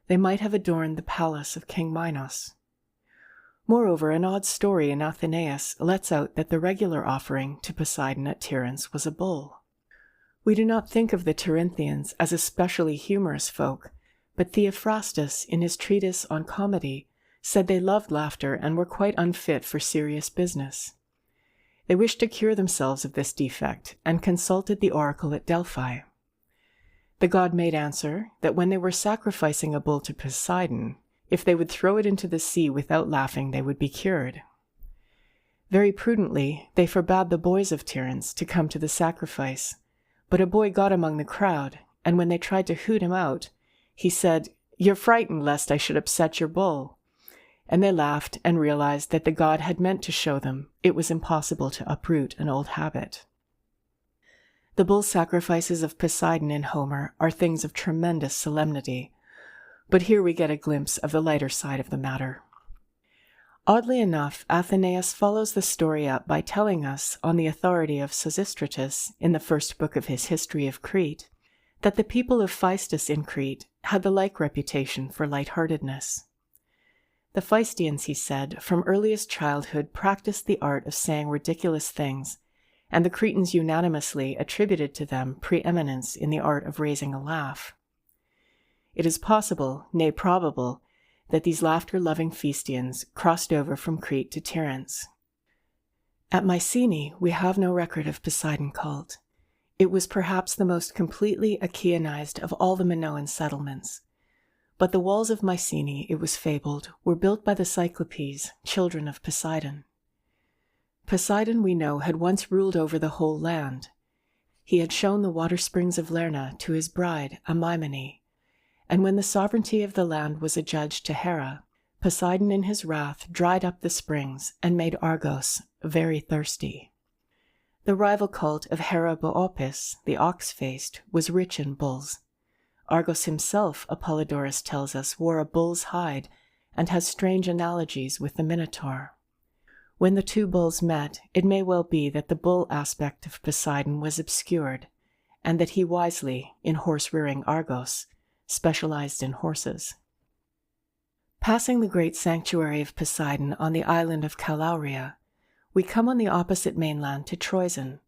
They might have adorned the palace of King Minos. Moreover, an odd story in Athenaeus lets out that the regular offering to Poseidon at Tiryns was a bull. We do not think of the Tirynthians as especially humorous folk, but Theophrastus, in his treatise on comedy, said they loved laughter and were quite unfit for serious business. They wished to cure themselves of this defect and consulted the oracle at Delphi. The god made answer that when they were sacrificing a bull to Poseidon, if they would throw it into the sea without laughing, they would be cured. Very prudently, they forbade the boys of Tiryns to come to the sacrifice, but a boy got among the crowd, and when they tried to hoot him out, he said, "You're frightened lest I should upset your bull." And they laughed and realized that the god had meant to show them it was impossible to uproot an old habit. The bull sacrifices of Poseidon in Homer are things of tremendous solemnity, but here we get a glimpse of the lighter side of the matter. Oddly enough, Athenaeus follows the story up by telling us, on the authority of Sosistratus in the first book of his History of Crete, that the people of Phaistus in Crete had the like reputation for lightheartedness. The Phaistians, he said, from earliest childhood practiced the art of saying ridiculous things, and the Cretans unanimously attributed to them preeminence in the art of raising a laugh. It is possible, nay probable, that these laughter-loving Phaistians crossed over from Crete to Tiryns. At Mycenae, we have no record of Poseidon cult. It was perhaps the most completely Achaeanized of all the Minoan settlements. But the walls of Mycenae, it was fabled, were built by the Cyclopes, children of Poseidon. Poseidon, we know, had once ruled over the whole land. He had shown the water springs of Lerna to his bride, Amymone, and when the sovereignty of the land was adjudged to Hera, Poseidon in his wrath dried up the springs and made Argos very thirsty. The rival cult of Hera Boopis, the ox-faced, was rich in bulls. Argos himself, Apollodorus tells us, wore a bull's hide and has strange analogies with the Minotaur. When the two bulls met, it may well be that the bull aspect of Poseidon was obscured, and that he wisely, in horse-rearing Argos, specialized in horses. Passing the great sanctuary of Poseidon on the island of Calauria, we come on the opposite mainland to Troezen,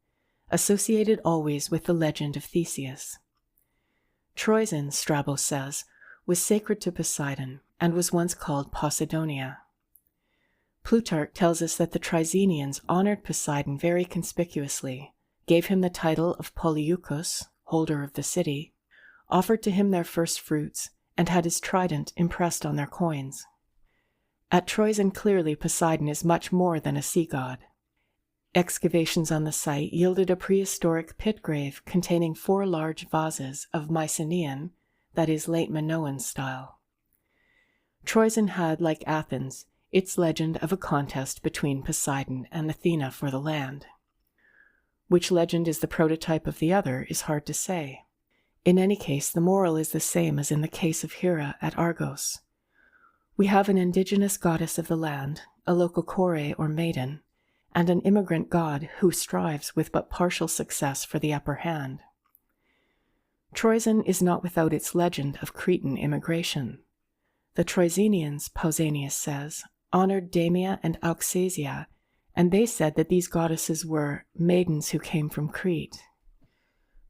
associated always with the legend of Theseus. Troezen, Strabo says, was sacred to Poseidon and was once called Poseidonia. Plutarch tells us that the Trizenians honored Poseidon very conspicuously, gave him the title of Polyeucus, holder of the city, offered to him their first fruits, and had his trident impressed on their coins. At Troezen, clearly Poseidon is much more than a sea god. Excavations on the site yielded a prehistoric pit grave containing 4 large vases of Mycenaean, that is, late Minoan style. Troezen had, like Athens, its legend of a contest between Poseidon and Athena for the land. Which legend is the prototype of the other is hard to say. In any case, the moral is the same as in the case of Hera at Argos. We have an indigenous goddess of the land, a local kore or maiden, and an immigrant god who strives with but partial success for the upper hand. Troezen is not without its legend of Cretan immigration. The Troezenians, Pausanias says, honored Damia and Auxasia, and they said that these goddesses were maidens who came from Crete.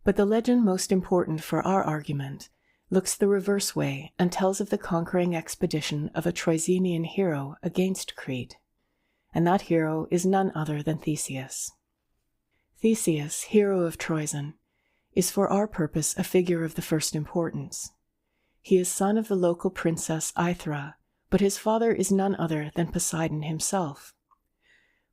But the legend most important for our argument looks the reverse way and tells of the conquering expedition of a Troezenian hero against Crete, and that hero is none other than Theseus. Theseus, hero of Troezen, is for our purpose a figure of the first importance. He is son of the local princess Aethra, but his father is none other than Poseidon himself.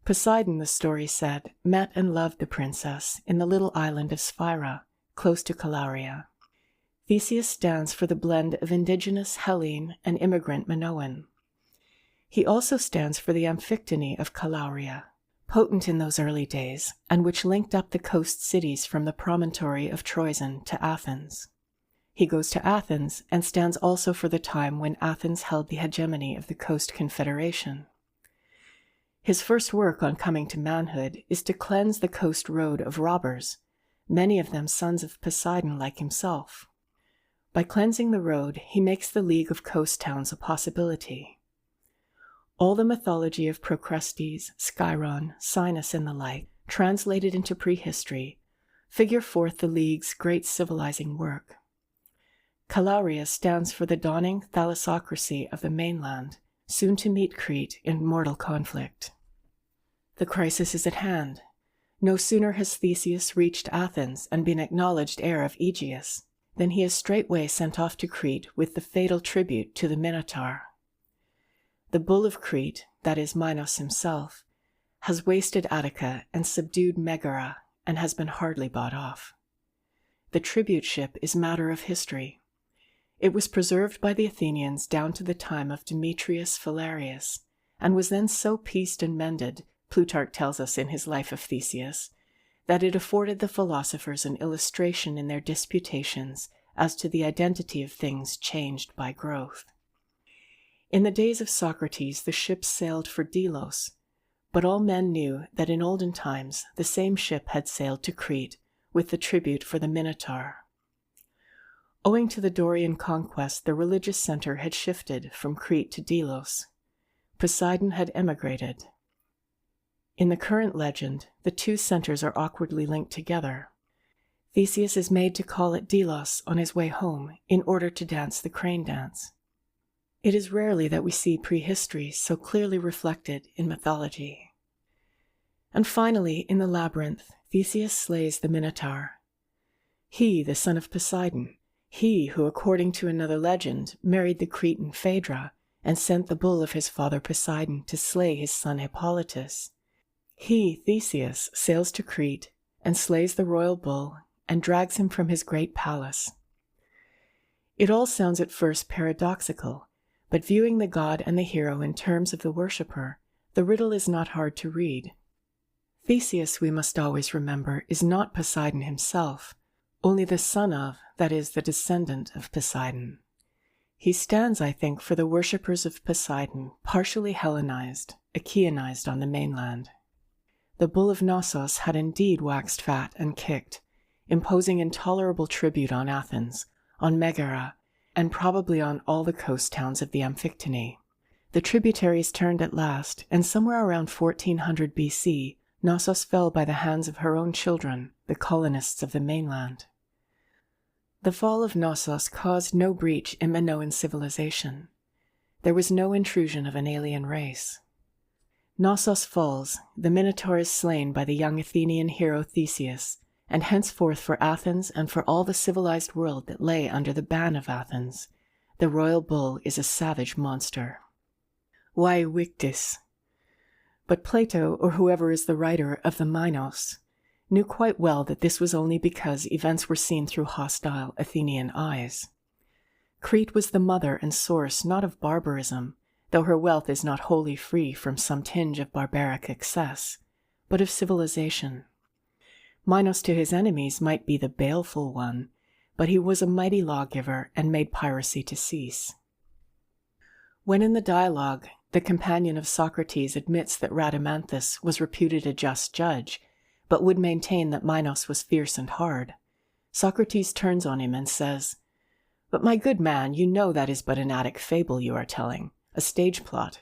Poseidon, the story said, met and loved the princess in the little island of Sphyra, close to Calauria. Theseus stands for the blend of indigenous Hellene and immigrant Minoan. He also stands for the Amphictyony of Calauria, potent in those early days, and which linked up the coast cities from the promontory of Troezen to Athens. He goes to Athens and stands also for the time when Athens held the hegemony of the Coast Confederation. His first work on coming to manhood is to cleanse the coast road of robbers, many of them sons of Poseidon like himself. By cleansing the road, he makes the League of Coast Towns a possibility. All the mythology of Procrustes, Sciron, Sinis, and the like, translated into prehistory, figure forth the League's great civilizing work. Calauria stands for the dawning thalassocracy of the mainland, soon to meet Crete in mortal conflict. The crisis is at hand. No sooner has Theseus reached Athens and been acknowledged heir of Aegeus Then he is straightway sent off to Crete with the fatal tribute to the Minotaur. The bull of Crete, that is Minos himself, has wasted Attica and subdued Megara, and has been hardly bought off. The tribute ship is matter of history. It was preserved by the Athenians down to the time of Demetrius Phalereus, and was then so pieced and mended, Plutarch tells us in his Life of Theseus, that it afforded the philosophers an illustration in their disputations as to the identity of things changed by growth. In the days of Socrates, the ships sailed for Delos, but all men knew that in olden times the same ship had sailed to Crete with the tribute for the Minotaur. Owing to the Dorian conquest, the religious center had shifted from Crete to Delos. Poseidon had emigrated. In the current legend, the two centers are awkwardly linked together. Theseus is made to call at Delos on his way home in order to dance the crane dance. It is rarely that we see prehistory so clearly reflected in mythology. And finally, in the labyrinth, Theseus slays the Minotaur. He, the son of Poseidon, he who, according to another legend, married the Cretan Phaedra and sent the bull of his father Poseidon to slay his son Hippolytus. He, Theseus, sails to Crete and slays the royal bull and drags him from his great palace. It all sounds at first paradoxical, but viewing the god and the hero in terms of the worshipper, the riddle is not hard to read. Theseus, we must always remember, is not Poseidon himself, only the son of, that is, the descendant of Poseidon. He stands, I think, for the worshippers of Poseidon, partially Hellenized, Achaeanized on the mainland. The bull of Knossos had indeed waxed fat and kicked, imposing intolerable tribute on Athens, on Megara, and probably on all the coast towns of the Amphictyony. The tributaries turned at last, and somewhere around 1400 BC, Knossos fell by the hands of her own children, the colonists of the mainland. The fall of Knossos caused no breach in Minoan civilization. There was no intrusion of an alien race. Knossos falls, the Minotaur is slain by the young Athenian hero Theseus, and henceforth for Athens and for all the civilized world that lay under the ban of Athens, the royal bull is a savage monster. Vae victis. But Plato, or whoever is the writer of the Minos, knew quite well that this was only because events were seen through hostile Athenian eyes. Crete was the mother and source not of barbarism, though her wealth is not wholly free from some tinge of barbaric excess, but of civilization. Minos to his enemies might be the baleful one, but he was a mighty lawgiver and made piracy to cease. When in the dialogue, the companion of Socrates admits that Rhadamanthus was reputed a just judge, but would maintain that Minos was fierce and hard, Socrates turns on him and says, "But my good man, you know that is but an Attic fable you are telling, a stage plot."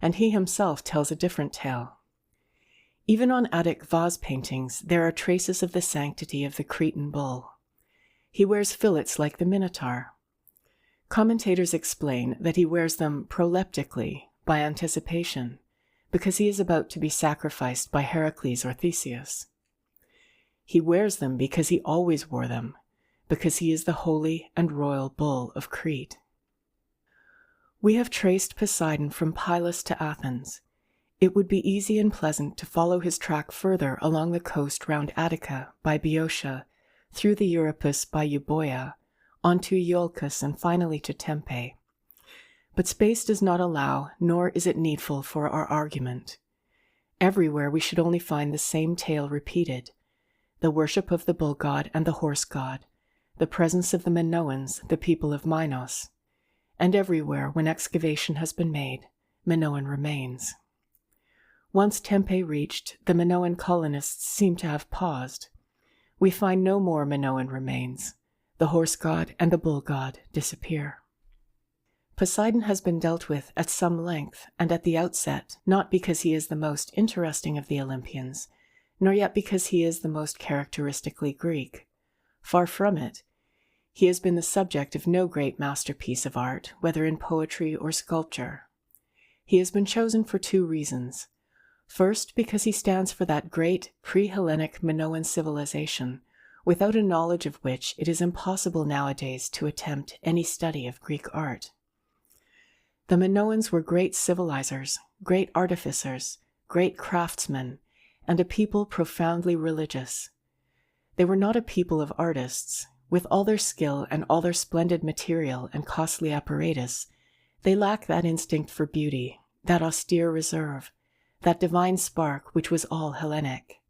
And he himself tells a different tale. Even on Attic vase paintings, there are traces of the sanctity of the Cretan bull. He wears fillets like the Minotaur. Commentators explain that he wears them proleptically, by anticipation, because he is about to be sacrificed by Heracles or Theseus. He wears them because he always wore them, because he is the holy and royal bull of Crete. We have traced Poseidon from Pylos to Athens. It would be easy and pleasant to follow his track further along the coast round Attica by Boeotia, through the Euripus by Euboea, on to Iolcus and finally to Tempe. But space does not allow, nor is it needful for our argument. Everywhere we should only find the same tale repeated: the worship of the bull god and the horse god, the presence of the Minoans, the people of Minos, and everywhere, when excavation has been made, Minoan remains. Once Tempe reached, the Minoan colonists seem to have paused. We find no more Minoan remains. The horse god and the bull god disappear. Poseidon has been dealt with at some length and at the outset, not because he is the most interesting of the Olympians, nor yet because he is the most characteristically Greek. Far from it. He has been the subject of no great masterpiece of art, whether in poetry or sculpture. He has been chosen for two reasons. First, because he stands for that great pre-Hellenic Minoan civilization, without a knowledge of which it is impossible nowadays to attempt any study of Greek art. The Minoans were great civilizers, great artificers, great craftsmen, and a people profoundly religious. They were not a people of artists. With all their skill and all their splendid material and costly apparatus, they lack that instinct for beauty, that austere reserve, that divine spark which was all Hellenic.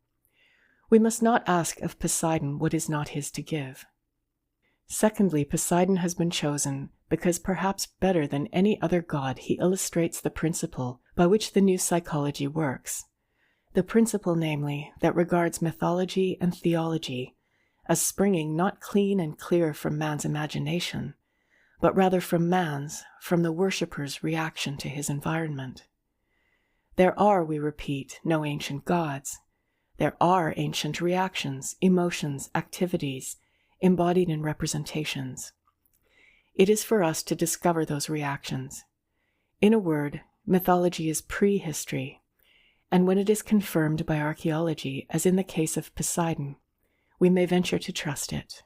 We must not ask of Poseidon what is not his to give. Secondly, Poseidon has been chosen because perhaps better than any other god he illustrates the principle by which the new psychology works, the principle, namely, that regards mythology and theology as springing not clean and clear from man's imagination, but rather from the worshipper's reaction to his environment. There are, we repeat, no ancient gods. There are ancient reactions, emotions, activities, embodied in representations. It is for us to discover those reactions. In a word, mythology is prehistory, and when it is confirmed by archaeology, as in the case of Poseidon, we may venture to trust it.